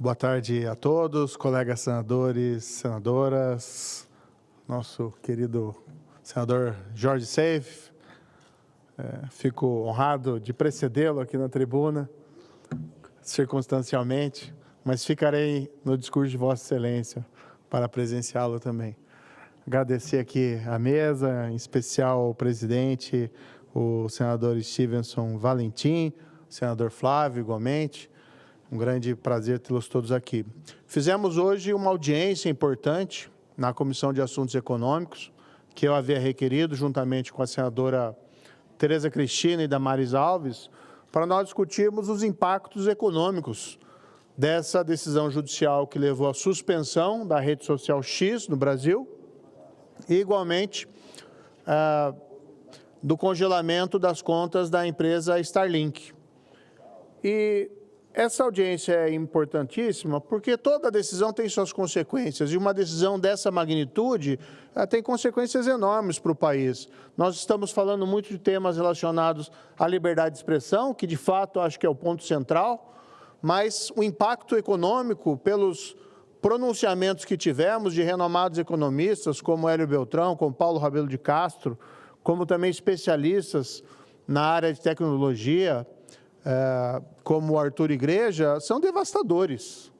Boa tarde a todos, colegas senadores, senadoras, nosso querido senador Jorge Seif. Fico honrado de precedê-lo aqui na tribuna, circunstancialmente, mas ficarei no discurso de Vossa Excelência para presenciá-lo também. Agradecer aqui a mesa, em especial o presidente, o senador Stevenson Valentim, o senador Flávio, igualmente. Um grande prazer tê-los todos aqui. Fizemos hoje uma audiência importante na Comissão de Assuntos Econômicos, que eu havia requerido, juntamente com a senadora Tereza Cristina e Damares Alves, para nós discutirmos os impactos econômicos dessa decisão judicial que levou à suspensão da rede social X no Brasil e, igualmente, do congelamento das contas da empresa Starlink. E essa audiência é importantíssima porque toda decisão tem suas consequências e uma decisão dessa magnitude tem consequências enormes para o país. Nós estamos falando muito de temas relacionados à liberdade de expressão, que de fato acho que é o ponto central, mas o impacto econômico pelos pronunciamentos que tivemos de renomados economistas como Hélio Beltrão, como Paulo Rabelo de Castro, como também especialistas na área de tecnologia, como o Arthur Igreja, são devastadores.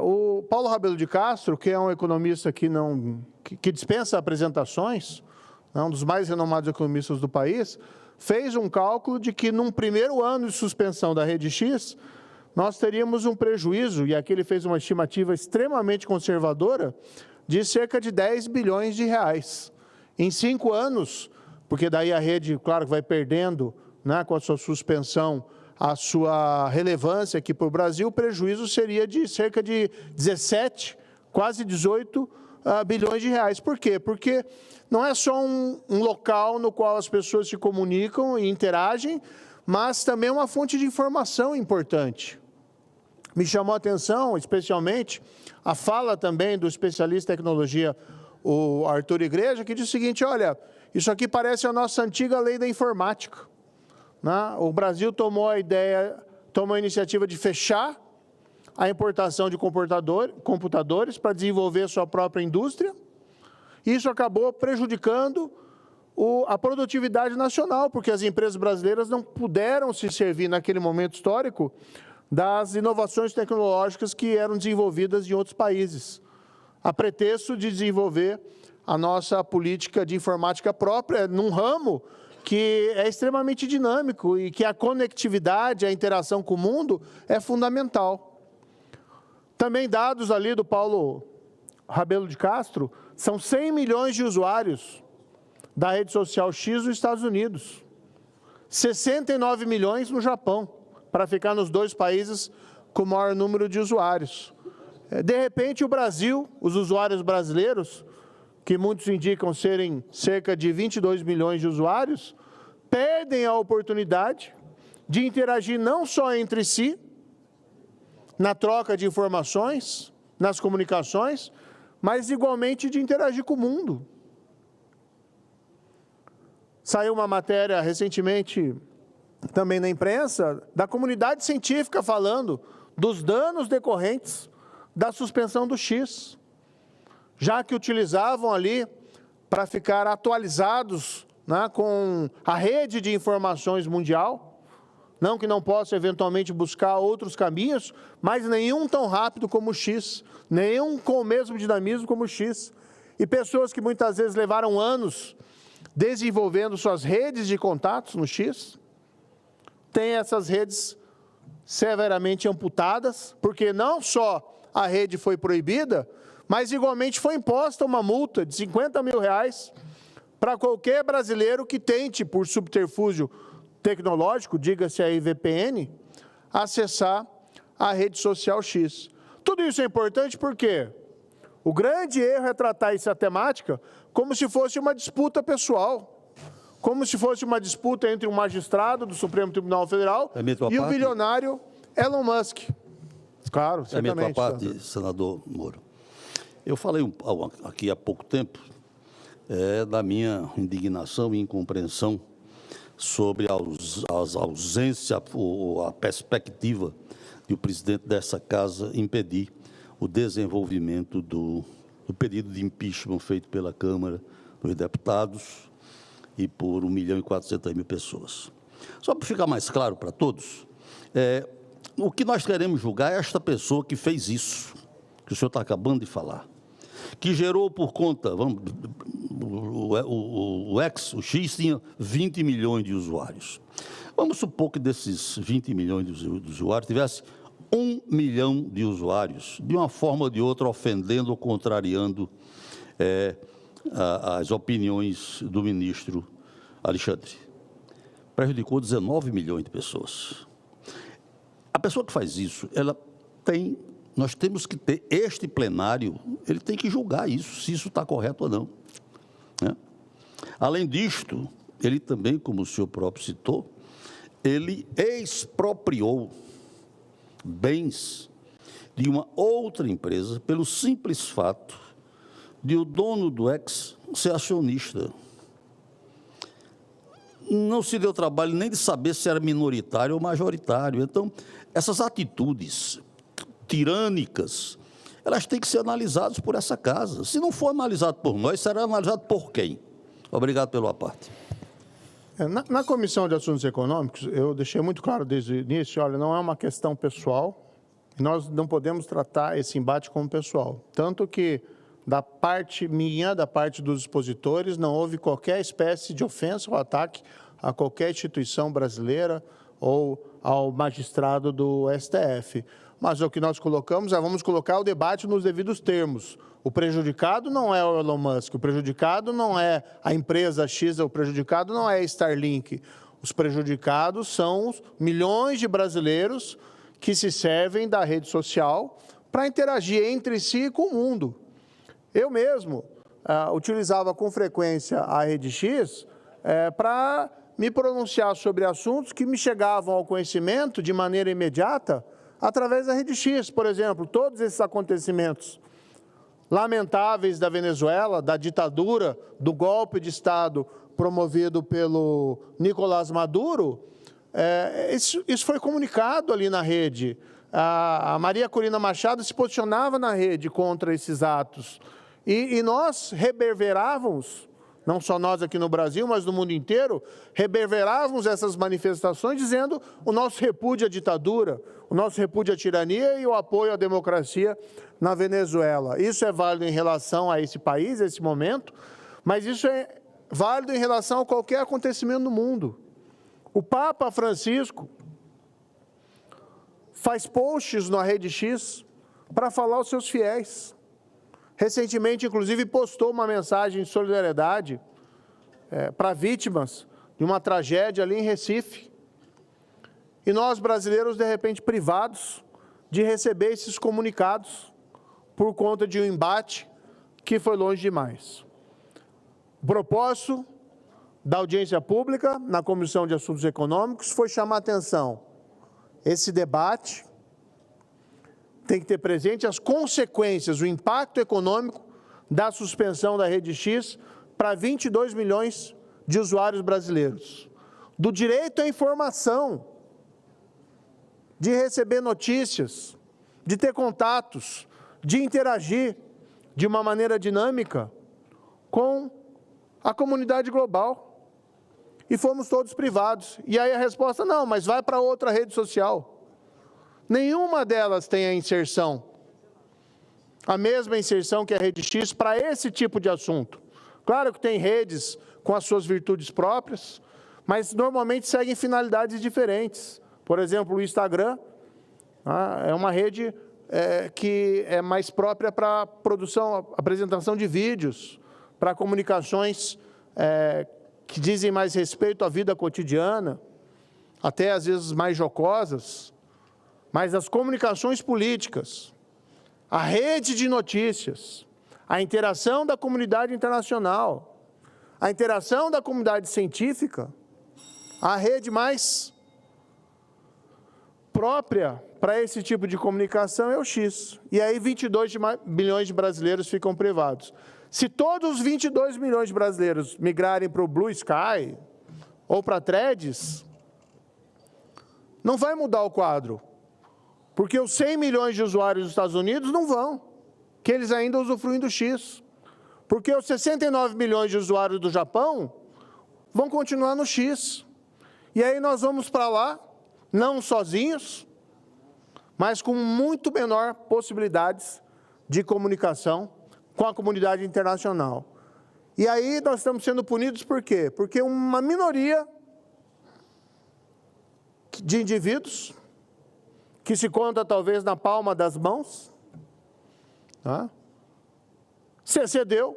O Paulo Rabelo de Castro, que é um economista que dispensa apresentações, um dos mais renomados economistas do país, fez um cálculo de que, num primeiro ano de suspensão da Rede X, nós teríamos um prejuízo, e aqui ele fez uma estimativa extremamente conservadora, de cerca de 10 bilhões de reais. Em 5 anos, porque daí a rede, claro, vai perdendo, com a sua suspensão, a sua relevância aqui para o Brasil, o prejuízo seria de cerca de 17, quase 18 bilhões de reais. Por quê? Porque não é só um local no qual as pessoas se comunicam e interagem, mas também é uma fonte de informação importante. Me chamou a atenção, especialmente, a fala também do especialista em tecnologia, o Arthur Igreja, que diz o seguinte: olha, isso aqui parece a nossa antiga lei da informática. O Brasil tomou a iniciativa de fechar a importação de computadores para desenvolver sua própria indústria. Isso acabou prejudicando a produtividade nacional, porque as empresas brasileiras não puderam se servir naquele momento histórico das inovações tecnológicas que eram desenvolvidas em outros países, a pretexto de desenvolver a nossa política de informática própria num ramo que é extremamente dinâmico e que a conectividade, a interação com o mundo é fundamental. Também dados ali do Paulo Rabelo de Castro, são 100 milhões de usuários da rede social X nos Estados Unidos, 69 milhões no Japão, para ficar nos 2 países com o maior número de usuários. De repente, o Brasil, os usuários brasileiros, que muitos indicam serem cerca de 22 milhões de usuários, perdem a oportunidade de interagir não só entre si, na troca de informações, nas comunicações, mas igualmente de interagir com o mundo. Saiu uma matéria recentemente, também na imprensa, da comunidade científica falando dos danos decorrentes da suspensão do X, já que utilizavam ali para ficar atualizados com a rede de informações mundial, não que não possa eventualmente buscar outros caminhos, mas nenhum tão rápido como o X, nenhum com o mesmo dinamismo como o X. E pessoas que muitas vezes levaram anos desenvolvendo suas redes de contatos no X, têm essas redes severamente amputadas, porque não só a rede foi proibida, mas igualmente foi imposta uma multa de 50 mil reais para qualquer brasileiro que tente, por subterfúgio tecnológico, diga-se aí VPN, acessar a rede social X. Tudo isso é importante porque o grande erro é tratar essa temática como se fosse uma disputa pessoal, como se fosse uma disputa entre um magistrado do Supremo Tribunal Federal e o bilionário Elon Musk. Claro, certamente. A minha parte, senador Moro. Eu falei aqui há pouco tempo da minha indignação e incompreensão sobre a ausência, a perspectiva e o presidente dessa casa impedir o desenvolvimento do pedido de impeachment feito pela Câmara dos Deputados e por 1.400.000 pessoas. Só para ficar mais claro para todos, o que nós queremos julgar é esta pessoa que fez isso, que o senhor está acabando de falar, que gerou por conta, o X tinha 20 milhões de usuários. Vamos supor que desses 20 milhões de usuários tivesse 1 milhão de usuários, de uma forma ou de outra, ofendendo ou contrariando as opiniões do ministro Alexandre. Prejudicou 19 milhões de pessoas. A pessoa que faz isso, nós temos que ter, este plenário, ele tem que julgar isso, se isso está correto ou não, né? Além disto, ele também, como o senhor próprio citou, ele expropriou bens de uma outra empresa pelo simples fato de o dono do ex ser acionista. Não se deu trabalho nem de saber se era minoritário ou majoritário. Então, essas atitudes tirânicas, elas têm que ser analisadas por essa casa. Se não for analisado por nós, será analisado por quem? Obrigado pela parte. Na Comissão de Assuntos Econômicos, eu deixei muito claro desde o início, olha, não é uma questão pessoal, nós não podemos tratar esse embate como pessoal. Tanto que, da parte minha, da parte dos expositores, não houve qualquer espécie de ofensa ou ataque a qualquer instituição brasileira ou ao magistrado do STF. Mas o que nós colocamos vamos colocar o debate nos devidos termos. O prejudicado não é o Elon Musk, o prejudicado não é a empresa X, o prejudicado não é a Starlink. Os prejudicados são os milhões de brasileiros que se servem da rede social para interagir entre si e com o mundo. Eu mesmo utilizava com frequência a Rede X para me pronunciar sobre assuntos que me chegavam ao conhecimento de maneira imediata através da Rede X. Por exemplo, todos esses acontecimentos lamentáveis da Venezuela, da ditadura, do golpe de Estado promovido pelo Nicolás Maduro, isso foi comunicado ali na rede. A Maria Corina Machado se posicionava na rede contra esses atos. E nós reverberávamos, não só nós aqui no Brasil, mas no mundo inteiro, reverberávamos essas manifestações dizendo o nosso repúdio à ditadura, o nosso repúdio à tirania e o apoio à democracia na Venezuela. Isso é válido em relação a esse país, a esse momento, mas isso é válido em relação a qualquer acontecimento no mundo. O Papa Francisco faz posts na Rede X para falar aos seus fiéis. Recentemente, inclusive, postou uma mensagem de solidariedade para vítimas de uma tragédia ali em Recife. E nós, brasileiros, de repente, privados de receber esses comunicados por conta de um embate que foi longe demais. O propósito da audiência pública na Comissão de Assuntos Econômicos foi chamar a atenção. Esse debate tem que ter presente as consequências, o impacto econômico da suspensão da Rede X para 22 milhões de usuários brasileiros. Do direito à informação, de receber notícias, de ter contatos, de interagir de uma maneira dinâmica com a comunidade global. E fomos todos privados. E aí a resposta, não, mas vai para outra rede social. Nenhuma delas tem a inserção, a mesma inserção que a Rede X para esse tipo de assunto. Claro que tem redes com as suas virtudes próprias, mas normalmente seguem finalidades diferentes. Por exemplo, o Instagram é uma rede que é mais própria para produção, apresentação de vídeos, para comunicações que dizem mais respeito à vida cotidiana, até às vezes mais jocosas. Mas as comunicações políticas, a rede de notícias, a interação da comunidade internacional, a interação da comunidade científica, a rede mais própria para esse tipo de comunicação é o X. E aí 22 milhões de brasileiros ficam privados. Se todos os 22 milhões de brasileiros migrarem para o Blue Sky ou para Threads, não vai mudar o quadro. Porque os 100 milhões de usuários dos Estados Unidos não vão, que eles ainda usufruem do X. Porque os 69 milhões de usuários do Japão vão continuar no X. E aí nós vamos para lá, não sozinhos, mas com muito menor possibilidades de comunicação com a comunidade internacional. E aí nós estamos sendo punidos por quê? Porque uma minoria de indivíduos, que se conta talvez na palma das mãos, tá? Se excedeu,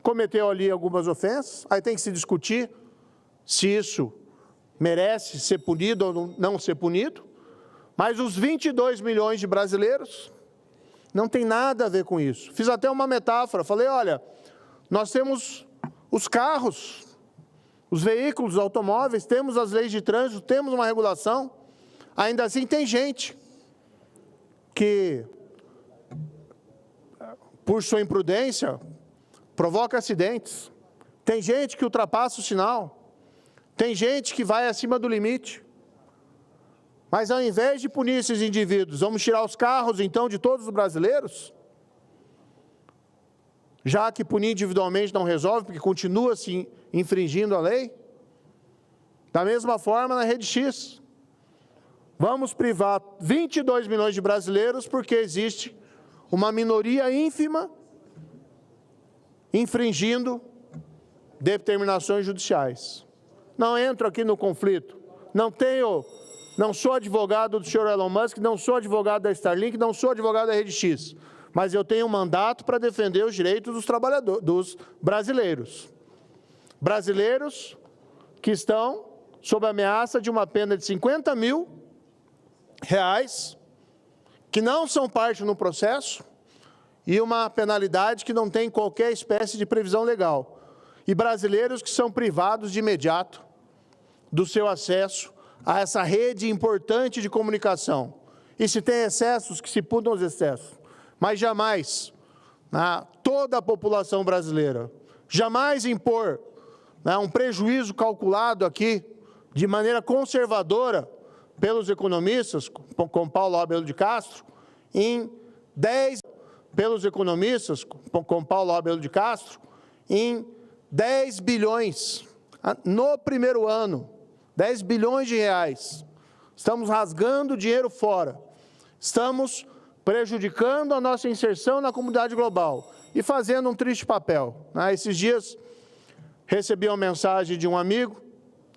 cometeu ali algumas ofensas, aí tem que se discutir se isso merece ser punido ou não ser punido, mas os 22 milhões de brasileiros não tem nada a ver com isso. Fiz até uma metáfora, falei, olha, nós temos os carros, os veículos, os automóveis, temos as leis de trânsito, temos uma regulação, ainda assim tem gente que, por sua imprudência, provoca acidentes, tem gente que ultrapassa o sinal, tem gente que vai acima do limite. Mas ao invés de punir esses indivíduos, vamos tirar os carros, então, de todos os brasileiros? Já que punir individualmente não resolve, porque continua se infringindo a lei? Da mesma forma, na Rede X. Vamos privar 22 milhões de brasileiros porque existe uma minoria ínfima infringindo determinações judiciais. Não entro aqui no conflito. Não sou advogado do senhor Elon Musk, não sou advogado da Starlink, não sou advogado da Rede X, mas eu tenho um mandato para defender os direitos dos trabalhadores, dos brasileiros. Brasileiros que estão sob ameaça de uma pena de 50 mil reais, que não são parte no processo, e uma penalidade que não tem qualquer espécie de previsão legal. E brasileiros que são privados de imediato do seu acesso a essa rede importante de comunicação. E se tem excessos, que se punam os excessos. Mas jamais, toda a população brasileira, jamais impor um prejuízo calculado aqui, de maneira conservadora, pelos economistas, com Paulo Abel de Castro, em 10 bilhões, no primeiro ano, 10 bilhões de reais. Estamos rasgando dinheiro fora. Estamos prejudicando a nossa inserção na comunidade global e fazendo um triste papel. Esses dias, recebi uma mensagem de um amigo,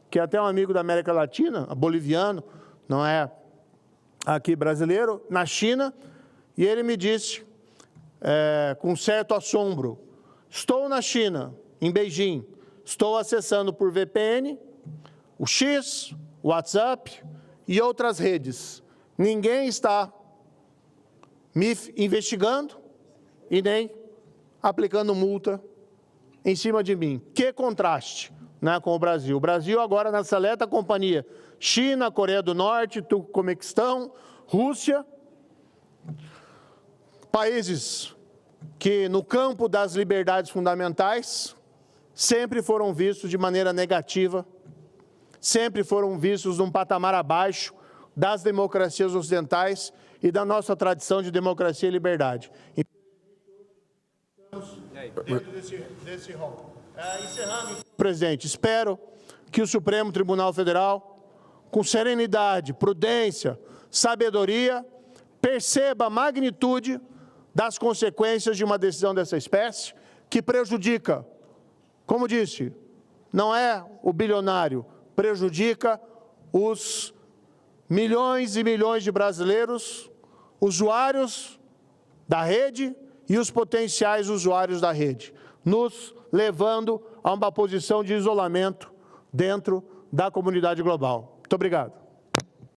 que é até um amigo da América Latina, boliviano, não é aqui brasileiro, na China, e ele me disse, com certo assombro, estou na China, em Beijing, estou acessando por VPN, o X, o WhatsApp e outras redes. Ninguém está me investigando e nem aplicando multa em cima de mim. Que contraste, com o Brasil. O Brasil agora na seleta companhia China, Coreia do Norte, Turcomequistão, Rússia, países que no campo das liberdades fundamentais sempre foram vistos de maneira negativa, sempre foram vistos num patamar abaixo das democracias ocidentais e da nossa tradição de democracia e liberdade. Dentro desse rol. Encerrando, presidente, espero que o Supremo Tribunal Federal, com serenidade, prudência, sabedoria, perceba a magnitude das consequências de uma decisão dessa espécie, que prejudica, como disse, não é o bilionário, prejudica os milhões e milhões de brasileiros, usuários da rede e os potenciais usuários da rede, nos levando a uma posição de isolamento dentro da comunidade global. Muito obrigado.